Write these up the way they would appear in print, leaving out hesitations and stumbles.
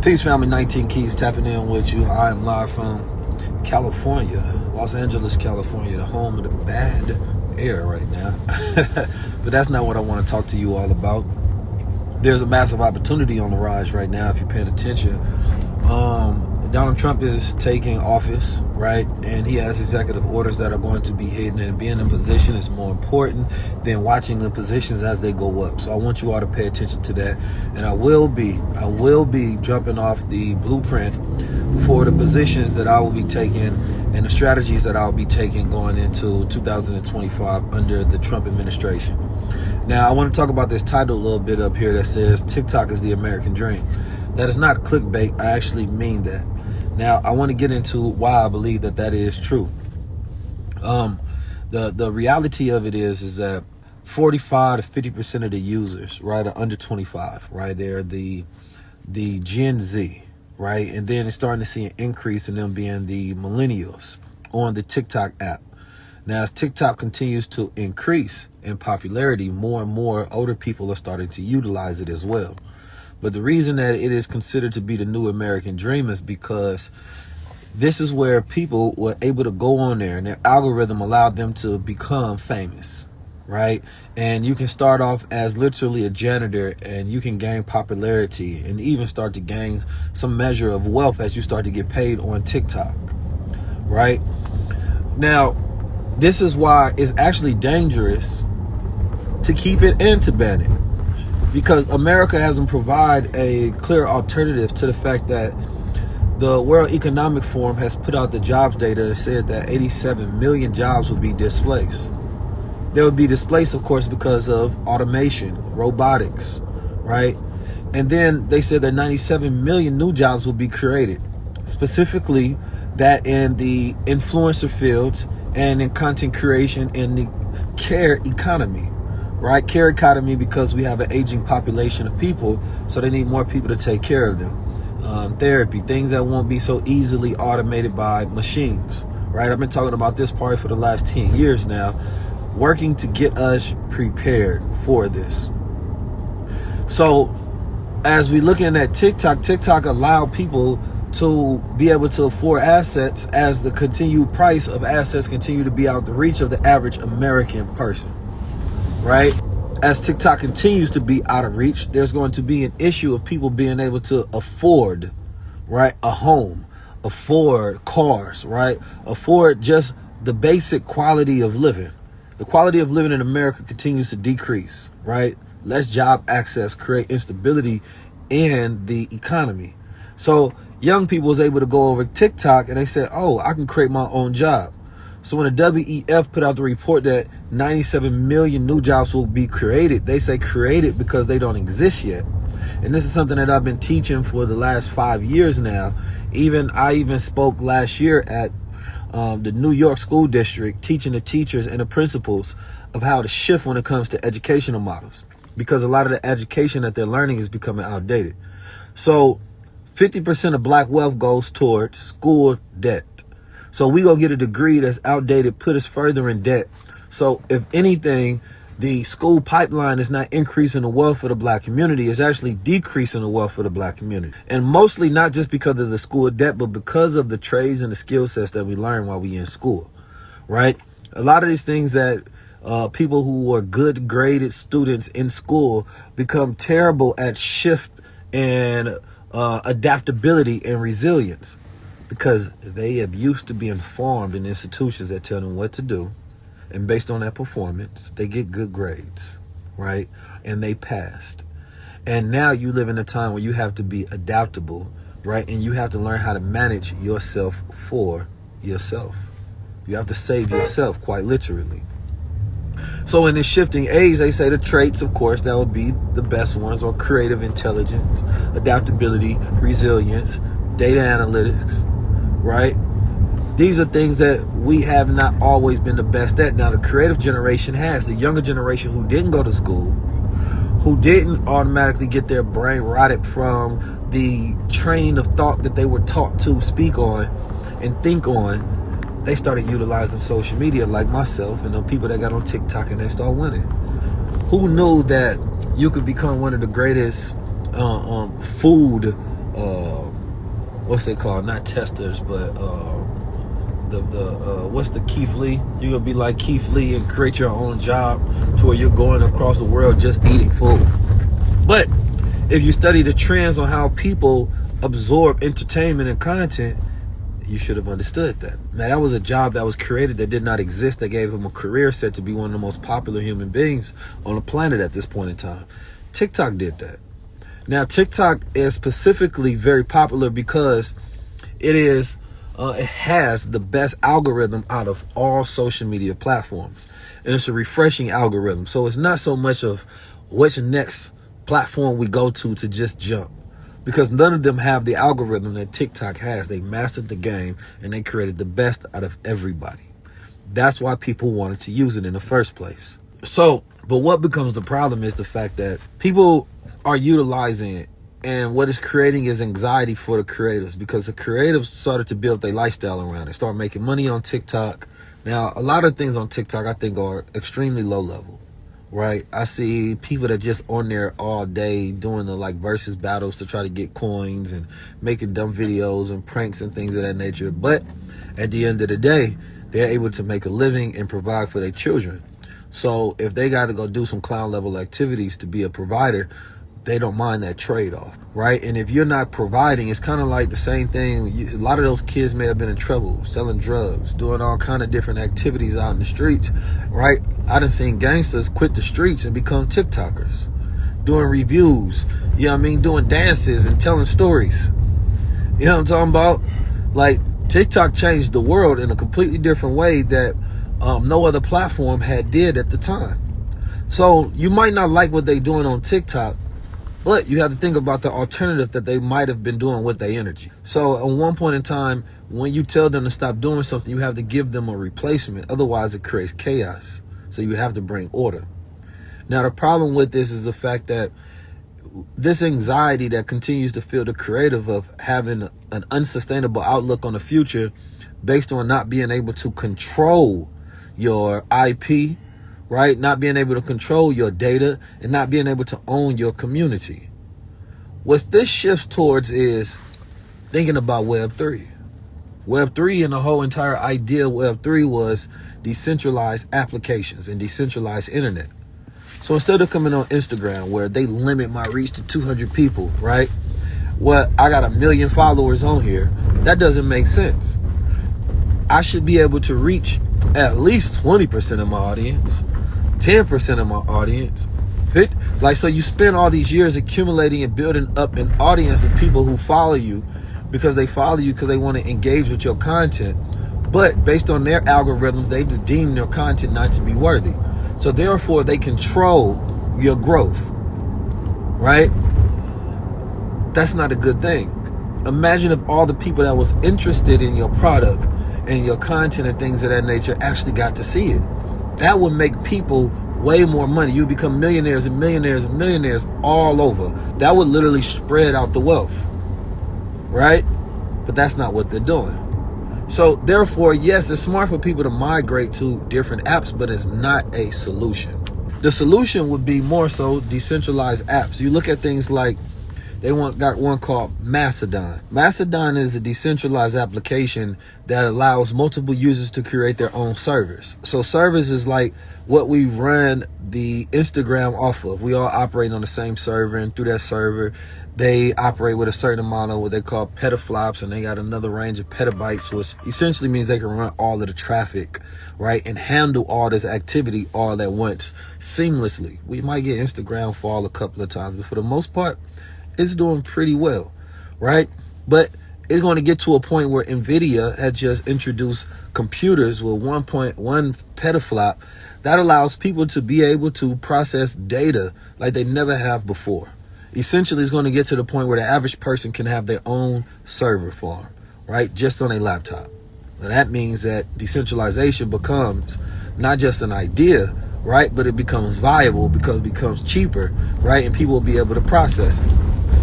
Peace family, 19 Keys tapping in with you. I am live from California, Los Angeles, California, the home of the bad air right now. But that's not what I want to talk to you all about. There's a massive opportunity on the rise right now if you're paying attention. Donald Trump is taking office, right? And he has executive orders that are going to be hidden, and being in position is more important than watching the positions as they go up. So I want you all to pay attention to that. And I will be jumping off the blueprint for the positions that I will be taking and the strategies that I'll be taking going into 2025 under the Trump administration. Now, I want to talk about this title a little bit up here that says TikTok is the American dream. That is not clickbait. I actually mean that. Now, I want to get into why I believe that is true. The reality of it is that 45 to 50% of the users, right, are under 25, right? They're the Gen Z, right? And then it's starting to see an increase in them being the millennials on the TikTok app. Now, as TikTok continues to increase in popularity, more and more older people are starting to utilize it as well. But the reason that it is considered to be the new American dream is because this is where people were able to go on there and their algorithm allowed them to become famous, right? And you can start off as literally a janitor and you can gain popularity and even start to gain some measure of wealth as you start to get paid on TikTok, right? Now, this is why it's actually dangerous to keep it and to ban it. Because America hasn't provided a clear alternative to the fact that the World Economic Forum has put out the jobs data and said that 87 million jobs will be displaced. They would be displaced, of course, because of automation, robotics, right? And then they said that 97 million new jobs will be created, specifically that in the influencer fields and in content creation in the care economy. Right, care economy, because we have an aging population of people, so they need more people to take care of them. Therapy, things that won't be so easily automated by machines. Right, I've been talking about this part for the last 10 years now, working to get us prepared for this. So, as we looking at TikTok allowed people to be able to afford assets as the continued price of assets continue to be out the reach of the average American person. Right? As TikTok continues to be out of reach, there's going to be an issue of people being able to afford, right, a home, afford cars, right, afford just the basic quality of living. The quality of living in America continues to decrease, right? Less job access create instability in the economy. So young people was able to go over TikTok and they said, oh, I can create my own job. So when the WEF put out the report that 97 million new jobs will be created, they say created because they don't exist yet. And this is something that I've been teaching for the last 5 years now. I even spoke last year at the New York School District, teaching the teachers and the principals of how to shift when it comes to educational models, because a lot of the education that they're learning is becoming outdated. So 50% of black wealth goes towards school debt. So we go get a degree that's outdated, put us further in debt. So if anything, the school pipeline is not increasing the wealth of the black community, it's actually decreasing the wealth of the black community. And mostly not just because of the school debt, but because of the trades and the skill sets that we learn while we in school, right? A lot of these things that people who are good graded students in school become terrible at shift and adaptability and resilience. Because they have used to be informed in institutions that tell them what to do. And based on that performance, they get good grades, right? And they passed. And now you live in a time where you have to be adaptable, right? And you have to learn how to manage yourself for yourself. You have to save yourself, quite literally. So in this shifting age, they say the traits, of course, that would be the best ones are creative intelligence, adaptability, resilience, data analytics, right? These are things that we have not always been the best at. Now, the creative generation has. The younger generation who didn't go to school, who didn't automatically get their brain rotted from the train of thought that they were taught to speak on and think on, they started utilizing social media like myself and the people that got on TikTok, and they start winning. Who knew that you could become one of the greatest food what's they called? Not testers, but what's the Keith Lee? You're gonna be like Keith Lee and create your own job to where you're going across the world just eating food. But if you study the trends on how people absorb entertainment and content, you should have understood that. Now, that was a job that was created that did not exist, that gave him a career set to be one of the most popular human beings on the planet at this point in time. TikTok did that. Now, TikTok is specifically very popular because it has the best algorithm out of all social media platforms. And it's a refreshing algorithm. So it's not so much of which next platform we go to just jump, because none of them have the algorithm that TikTok has. They mastered the game and they created the best out of everybody. That's why people wanted to use it in the first place. So, but what becomes the problem is the fact that people are utilizing it, and what it's creating is anxiety for the creatives, because the creatives started to build their lifestyle around it, start making money on TikTok. Now, a lot of things on TikTok I think are extremely low level, right? I see people that just on there all day doing the like versus battles to try to get coins and making dumb videos and pranks and things of that nature. But at the end of the day, they're able to make a living and provide for their children. So if they got to go do some clown level activities to be a provider, they don't mind that trade-off, right? And if you're not providing, it's kind of like the same thing. A lot of those kids may have been in trouble, selling drugs, doing all kind of different activities out in the streets, right? I done seen gangsters quit the streets and become TikTokers, doing reviews, you know what I mean? Doing dances and telling stories. You know what I'm talking about? Like, TikTok changed the world in a completely different way that no other platform had did at the time. So you might not like what they're doing on TikTok, but you have to think about the alternative that they might have been doing with their energy. So at one point in time, when you tell them to stop doing something, you have to give them a replacement. Otherwise, it creates chaos. So you have to bring order. Now, the problem with this is the fact that this anxiety that continues to feel the creative of having an unsustainable outlook on the future based on not being able to control your IP, right? Not being able to control your data and not being able to own your community. What this shifts towards is thinking about Web3. Web3 and the whole entire idea of Web3 was decentralized applications and decentralized internet. So instead of coming on Instagram where they limit my reach to 200 people, right? Well, I got 1 million followers on here. That doesn't make sense. I should be able to reach at least 20% of my audience, 10% of my audience. So you spend all these years accumulating and building up an audience of people who follow you because they want to engage with your content. But based on their algorithms, they deem your content not to be worthy. So therefore, they control your growth, right? That's not a good thing. Imagine if all the people that was interested in your product and your content and things of that nature actually got to see it. That would make people way more money. You become millionaires and millionaires and millionaires all over. That would literally spread out the wealth, right? But that's not what they're doing. So therefore, yes, it's smart for people to migrate to different apps, but it's not a solution. The solution would be more so decentralized apps. You look at things like got one called Mastodon. Mastodon is a decentralized application that allows multiple users to create their own servers. So servers is like what we run the Instagram off of. We all operate on the same server, and through that server, they operate with a certain amount of what they call petaflops, and they got another range of petabytes, which essentially means they can run all of the traffic, right, and handle all this activity all at once seamlessly. We might get Instagram fall a couple of times, but for the most part, it's doing pretty well, right? But it's going to get to a point where NVIDIA has just introduced computers with 1.1 petaflop that allows people to be able to process data like they never have before. Essentially, it's going to get to the point where the average person can have their own server farm, right? Just on a laptop. Now, that means that decentralization becomes not just an idea, right? But it becomes viable because it becomes cheaper, right? And people will be able to process it.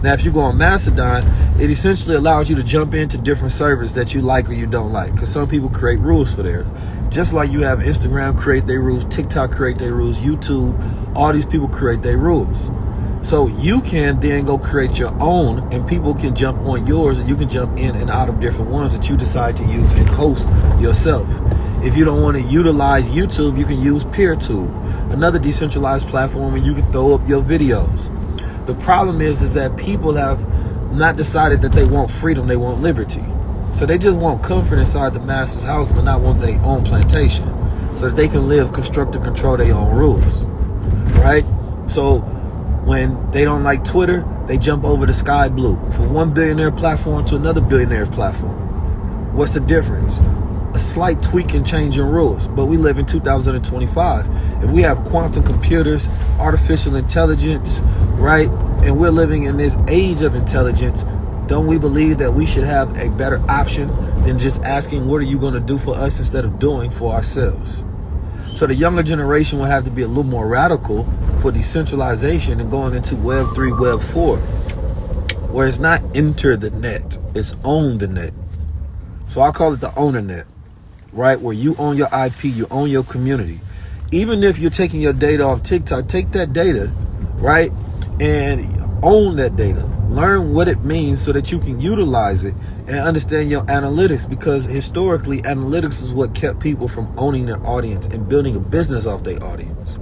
Now, if you go on Mastodon, it essentially allows you to jump into different servers that you like or you don't like, because some people create rules for theirs. Just like you have Instagram create their rules, TikTok create their rules, YouTube, all these people create their rules. So you can then go create your own, and people can jump on yours, and you can jump in and out of different ones that you decide to use and host yourself. If you don't want to utilize YouTube, you can use PeerTube, another decentralized platform where you can throw up your videos. The problem is that people have not decided that they want freedom, they want liberty. So they just want comfort inside the master's house, but not want their own plantation, so that they can live, construct, and control their own rules, right? So when they don't like Twitter, they jump over to Sky Blue, from one billionaire platform to another billionaire platform. What's the difference? A slight tweak and change in rules, but we live in 2025. If we have quantum computers, artificial intelligence, right, and we're living in this age of intelligence, don't we believe that we should have a better option than just asking, what are you going to do for us, instead of doing for ourselves? So the younger generation will have to be a little more radical for decentralization and going into Web 3, Web 4, where it's not enter the net, it's own the net. So I call it the owner net, right? Where you own your IP, you own your community. Even if you're taking your data off TikTok, take that data, right, and own that data. Learn what it means so that you can utilize it and understand your analytics, because historically analytics is what kept people from owning their audience and building a business off their audience.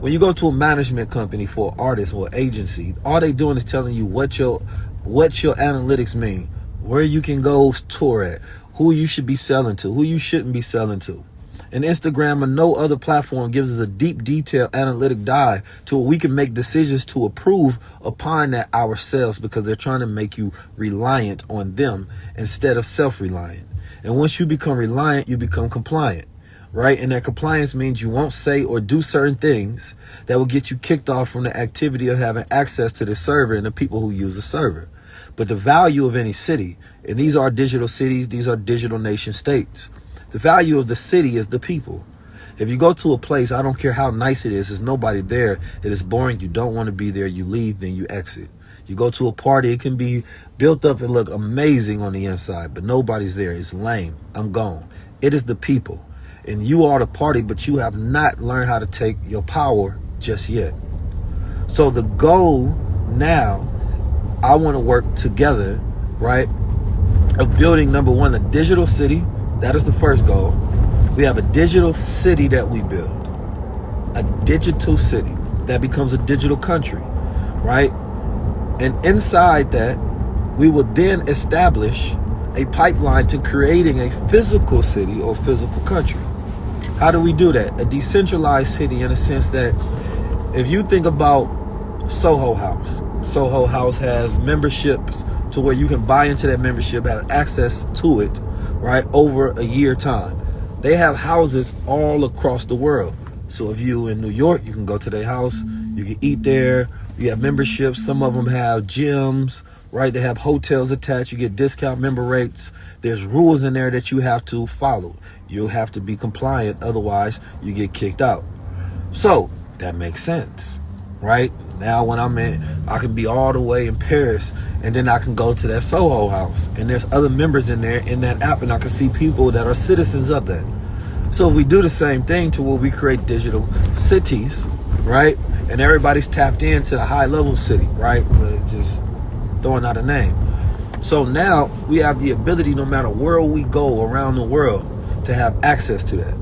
When you go to a management company for an artist or agency, all they doing is telling you what your analytics mean, where you can go tour at, who you should be selling to, who you shouldn't be selling to. And Instagram or no other platform gives us a deep, detailed analytic dive to where we can make decisions to approve upon that ourselves, because they're trying to make you reliant on them instead of self-reliant. And once you become reliant, you become compliant, right? And that compliance means you won't say or do certain things that will get you kicked off from the activity of having access to the server and the people who use the server. But the value of any city, and these are digital cities, these are digital nation states. The value of the city is the people. If you go to a place, I don't care how nice it is, there's nobody there, it is boring, you don't want to be there, you leave, then you exit. You go to a party, it can be built up and look amazing on the inside, but nobody's there, it's lame, I'm gone. It is the people. And you are the party, but you have not learned how to take your power just yet. So the goal now, I want to work together, right, of building, number one, a digital city. That is the first goal. We have a digital city that we build. A digital city that becomes a digital country, right? And inside that, we will then establish a pipeline to creating a physical city or physical country. How do we do that? A decentralized city, in a sense that if you think about Soho House has memberships to where you can buy into that membership, have access to it, right, over a year time. They have houses all across the world. So if you in New York, you can go to their house, you can eat there, you have memberships. Some of them have gyms, right? They have hotels attached, you get discount member rates. There's rules in there that you have to follow. You have to be compliant, otherwise you get kicked out. So that makes sense, right? Now when I'm in, I can be all the way in Paris, and then I can go to that Soho House, and there's other members in there in that app, and I can see people that are citizens of that. So if we do the same thing to where we create digital cities, right, and everybody's tapped into the high level city, right, just throwing out a name. So now we have the ability, no matter where we go around the world, to have access to that.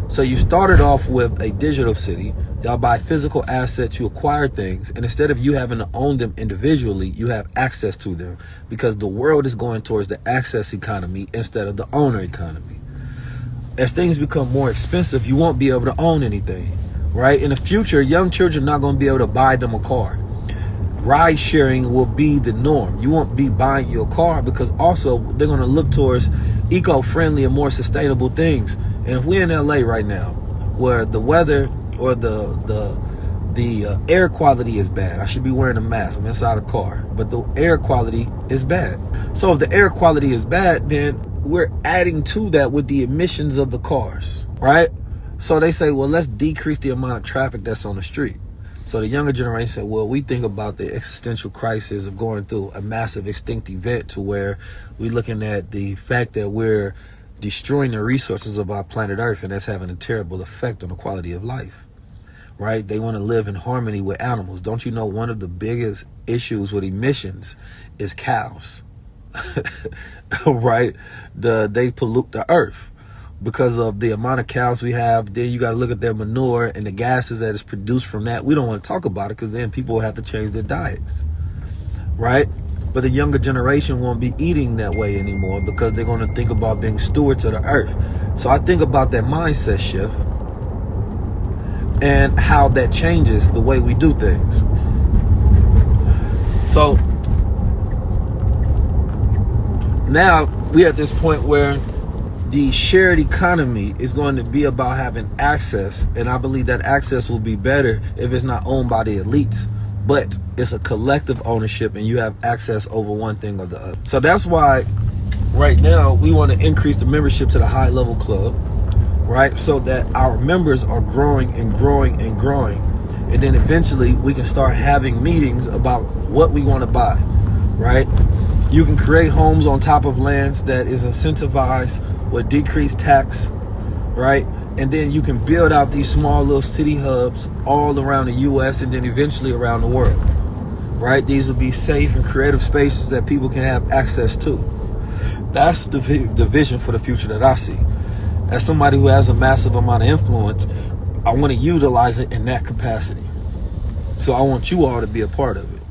So you started off with a digital city. Y'all buy physical assets, you acquire things, and instead of you having to own them individually, you have access to them, because the world is going towards the access economy instead of the owner economy. As things become more expensive, you won't be able to own anything, right? In the future, young children are not going to be able to buy them a car. Ride sharing will be the norm. You won't be buying your car, because also they're going to look towards eco-friendly and more sustainable things. And if we're in LA right now, where the weather or the air quality is bad, I should be wearing a mask, I'm inside a car, but the air quality is bad. So if the air quality is bad, then we're adding to that with the emissions of the cars, right? So they say, well, let's decrease the amount of traffic that's on the street. So the younger generation said, well, we think about the existential crisis of going through a massive extinct event, to where we're looking at the fact that we're destroying the resources of our planet Earth, and that's having a terrible effect on the quality of life. right? They want to live in harmony with animals. Don't you know one of the biggest issues with emissions is cows, right? They pollute the earth because of the amount of cows we have. Then you got to look at their manure and the gases that is produced from that. We don't want to talk about it because then people will have to change their diets, right? But the younger generation won't be eating that way anymore because they're going to think about being stewards of the earth. So I think about that mindset shift and how that changes the way we do things. So now we're at this point where the shared economy is going to be about having access, and I believe that access will be better if it's not owned by the elites, but it's a collective ownership and you have access over one thing or the other. So that's why right now we want to increase the membership to the high level club, right? So that our members are growing and growing and growing. And then eventually we can start having meetings about what we want to buy, right? You can create homes on top of lands that is incentivized with decreased tax, right? And then you can build out these small little city hubs all around the US and then eventually around the world, right? These will be safe and creative spaces that people can have access to. That's the vision for the future that I see. As somebody who has a massive amount of influence, I want to utilize it in that capacity. So I want you all to be a part of it,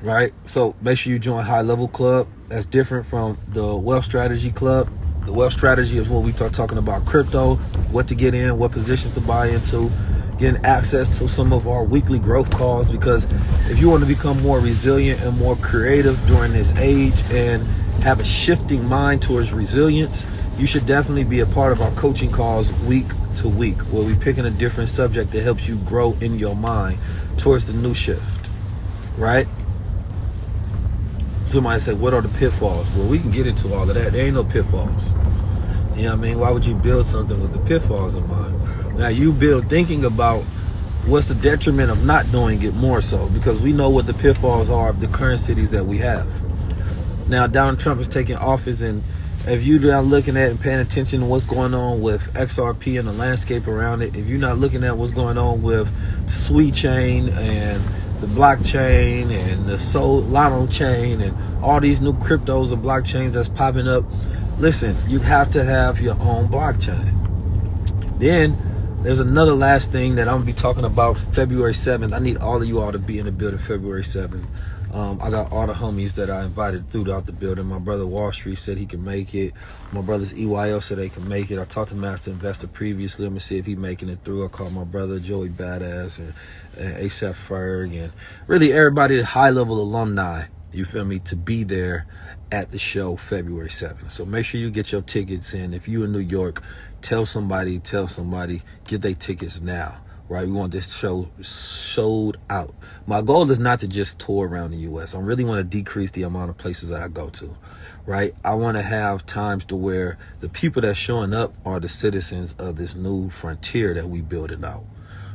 right? So make sure you join High Level Club. That's different from the Wealth Strategy Club. The Wealth Strategy is what we start talking about crypto, what to get in, what positions to buy into, getting access to some of our weekly growth calls, because if you want to become more resilient and more creative during this age and have a shifting mind towards resilience, you should definitely be a part of our coaching calls week to week, where we're picking a different subject that helps you grow in your mind towards the new shift, right? Somebody say, what are the pitfalls? Well, we can get into all of that. There ain't no pitfalls. You know what I mean? Why would you build something with the pitfalls in mind? Now, you build thinking about what's the detriment of not doing it more so, because we know what the pitfalls are of the current cities that we have. Now, Donald Trump is taking office, and if you're not looking at and paying attention to what's going on with XRP and the landscape around it, if you're not looking at what's going on with Sweet Chain and the blockchain and the Solana chain and all these new cryptos and blockchains that's popping up, listen, you have to have your own blockchain. Then there's another last thing that I'm gonna be talking about February 7th. I need all of you all to be in the building February 7th. I got all the homies that I invited throughout the building. My brother Wall Street said he can make it. My brothers EYL said they can make it. I talked to Master Investor previously. I'm gonna see if he's making it through. I called my brother Joey Badass and ASAP Ferg and really everybody, the high level alumni, you feel me, to be there at the show February 7th. So make sure you get your tickets in. If you're in New York, tell somebody, get their tickets now. Right, we want this show sold out. My goal is not to just tour around the U.S. I really want to decrease the amount of places that I go to. Right, I want to have times to where the people that's showing up are the citizens of this new frontier that we building out.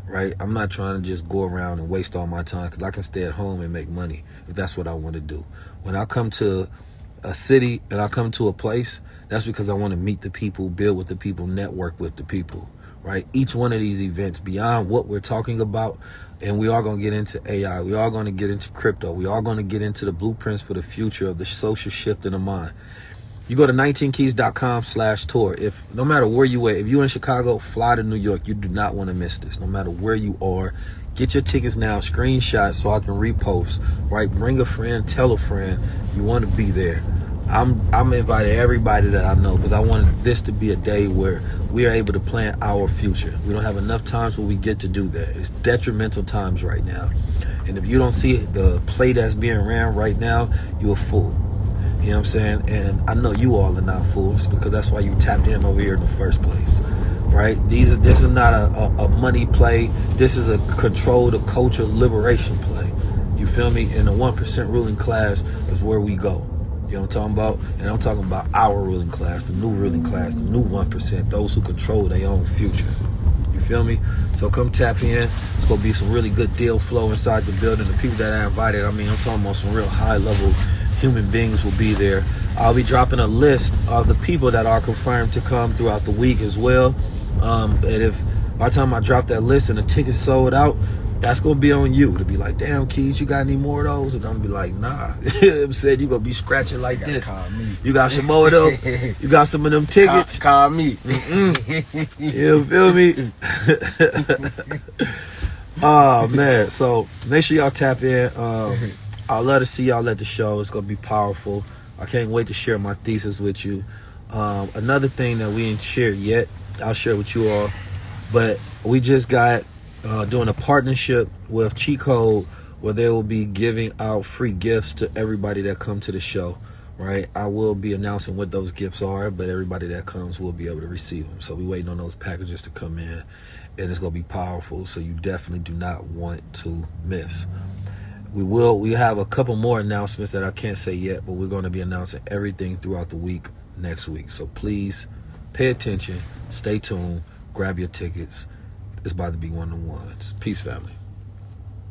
Right, I'm not trying to just go around and waste all my time, because I can stay at home and make money if that's what I want to do. When I come to a city and I come to a place, that's because I want to meet the people, build with the people, network with the people. Right, each one of these events, beyond what we're talking about, and we are going to get into AI, we are going to get into crypto, we are going to get into the blueprints for the future of the social shift in the mind. You go to 19keys.com/tour. If no matter where you are, if you're in Chicago, fly to New York. You do not want to miss this. No matter where you are, get your tickets now, screenshot so I can repost. Right, bring a friend, tell a friend you want to be there. I'm inviting everybody that I know, because I want this to be a day where we are able to plan our future. We don't have enough times where we get to do that. It's detrimental times right now. And if you don't see the play that's being ran right now, you're a fool. You know what I'm saying? And I know you all are not fools, because that's why you tapped in over here in the first place. Right? This is not a money play. This is a control the culture liberation play. You feel me? And the 1% ruling class is where we go. You know what I'm talking about? And I'm talking about our ruling class, the new ruling class, the new 1%, those who control their own future. You feel me? So come tap in. It's going to be some really good deal flow inside the building. The people that I invited, I mean, I'm talking about some real high-level human beings will be there. I'll be dropping a list of the people that are confirmed to come throughout the week as well. And if By the time I drop that list and the tickets sold out, that's gonna be on you to be like, damn, Keys, you got any more of those? And I'm gonna be like, nah. I'm saying you gonna be scratching like this. You got some more of those? You got some of them tickets? Call me. You feel me? Oh man, so make sure y'all tap in. I'd love to see y'all at the show. It's gonna be powerful. I can't wait to share my thesis with you. Another thing that we ain't shared yet, I'll share with you all, but we just got doing a partnership with Cheat Code, where they will be giving out free gifts to everybody that come to the show, right? I will be announcing what those gifts are, but everybody that comes will be able to receive them. So we waiting on those packages to come in, and it's gonna be powerful. So you definitely do not want to miss. We have a couple more announcements that I can't say yet, but we're going to be announcing everything throughout the week next week. So please pay attention, stay tuned, grab your tickets. It's about to be one of the ones. Peace, family.